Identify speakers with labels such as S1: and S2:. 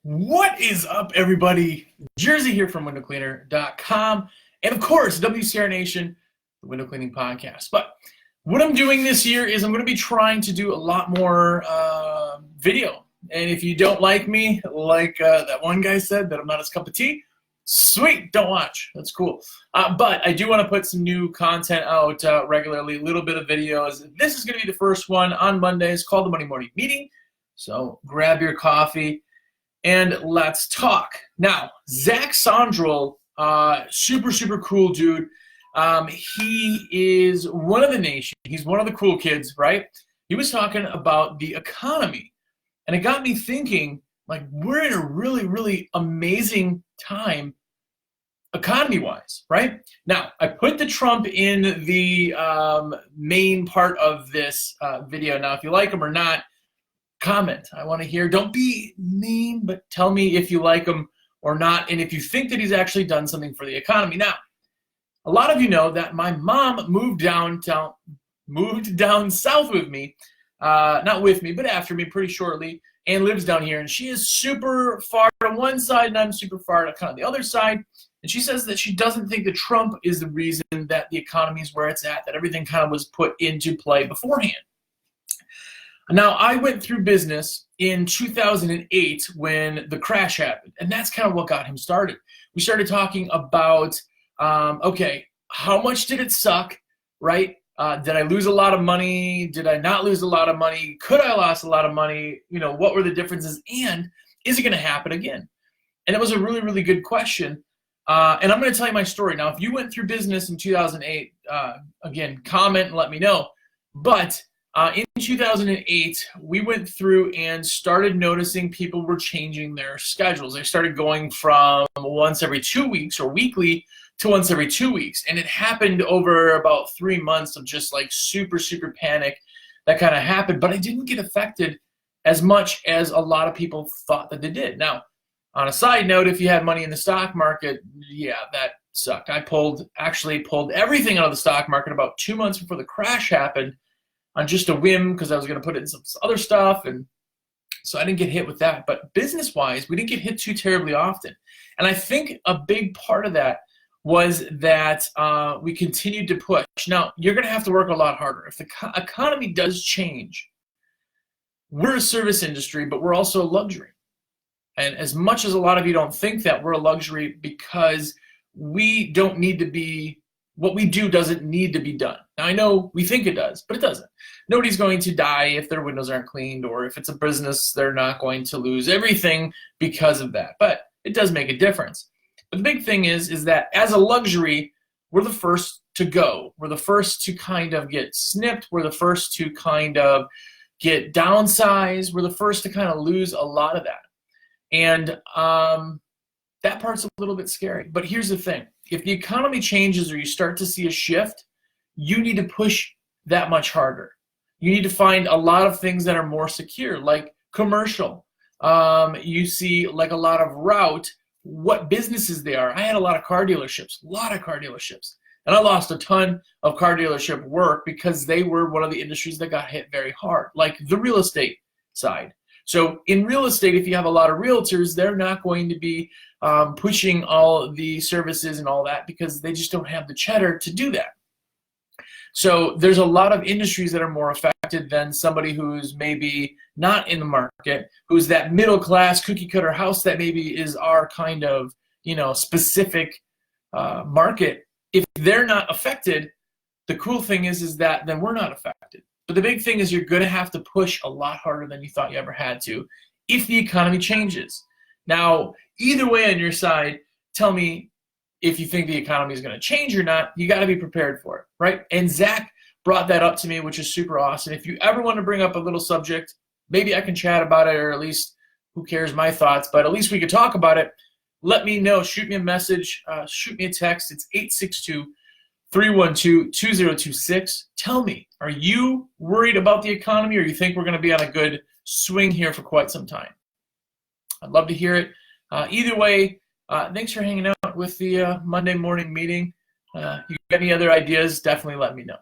S1: What is up, everybody? Jersey here from windowcleaner.com, and of course, WCR Nation, the Window Cleaning Podcast. But what I'm doing this year is I'm going to be trying to do a lot more video. And if you don't like me, like that one guy said, that I'm not his cup of tea, sweet, don't watch. That's cool. But I do want to put some new content out regularly, a little bit of videos. This is going to be the first one on Mondays called the Monday Morning Meeting. So grab your coffee and let's talk. Now, Zach Sondrel, super cool dude. He is one of the nation. He's one of the cool kids, right? He was talking about the economy, and it got me thinking, like, we're in a really amazing time economy-wise, right? Now, I put the Trump in the main part of this video. Now, if you like him or not, comment. I want to hear. Don't be mean, but tell me if you like him or not, and if you think that he's actually done something for the economy. Now, a lot of you know that my mom moved down south with me, not with me, but after me pretty shortly, and lives down here. And she is super far on one side, and I'm super far on kind of the other side. And she says that she doesn't think that Trump is the reason that the economy is where it's at, that everything kind of was put into play beforehand. Now, I went through business in 2008 when the crash happened, and that's kind of what got him started. We started talking about, okay, how much did it suck, right? Did I lose a lot of money? Did I not lose a lot of money? Could I lost a lot of money? You know, what were the differences? And is it going to happen again? And it was a really good question. And I'm going to tell you my story. Now, if you went through business in 2008, again, comment and let me know. But in 2008, we went through and started noticing people were changing their schedules. They started going from once every 2 weeks or weekly to once every 2 weeks. And it happened over about 3 months of just like super panic that kind of happened. But I didn't get affected as much as a lot of people thought that they did. Now, on a side note, if you had money in the stock market, yeah, that sucked. I actually pulled everything out of the stock market about 2 months before the crash happened, on just a whim, because I was going to put it in some other stuff, and so I didn't get hit with that. But business-wise, we didn't get hit too terribly often. And I think a big part of that was that we continued to push. Now, you're going to have to work a lot harder. If the economy does change, we're a service industry, but we're also a luxury. And as much as a lot of you don't think that, we're a luxury because we don't need to be, what we do doesn't need to be done. Now, I know we think it does, but it doesn't. Nobody's going to die if their windows aren't cleaned, or if it's a business, they're not going to lose everything because of that. But it does make a difference. But the big thing is that as a luxury, we're the first to go. We're the first to kind of get snipped. We're the first to kind of get downsized. We're the first to kind of lose a lot of that. And that part's a little bit scary. But here's the thing. If the economy changes or you start to see a shift, you need to push that much harder. You need to find a lot of things that are more secure, like commercial. You see like a lot of route, what businesses they are. I had a lot of car dealerships, And I lost a ton of car dealership work because they were one of the industries that got hit very hard, like the real estate side. So in real estate, if you have a lot of realtors, they're not going to be pushing all the services and all that because they just don't have the cheddar to do that. So there's a lot of industries that are more affected than somebody who's maybe not in the market, who's that middle class cookie cutter house that maybe is our kind of, you know, specific market. If they're not affected, the cool thing is that then we're not affected. But the big thing is you're going to have to push a lot harder than you thought you ever had to if the economy changes. Now, either way on your side, tell me if you think the economy is going to change or not. You got to be prepared for it, right? And Zach brought that up to me, which is super awesome. If you ever want to bring up a little subject, maybe I can chat about it, or at least, who cares, my thoughts, but at least we could talk about it. Let me know. Shoot me a message. Shoot me a text. It's 862-312-2026. Tell me, are you worried about the economy, or you think we're going to be on a good swing here for quite some time? I'd love to hear it. Either way, thanks for hanging out with the Monday morning meeting. You got any other ideas, definitely let me know.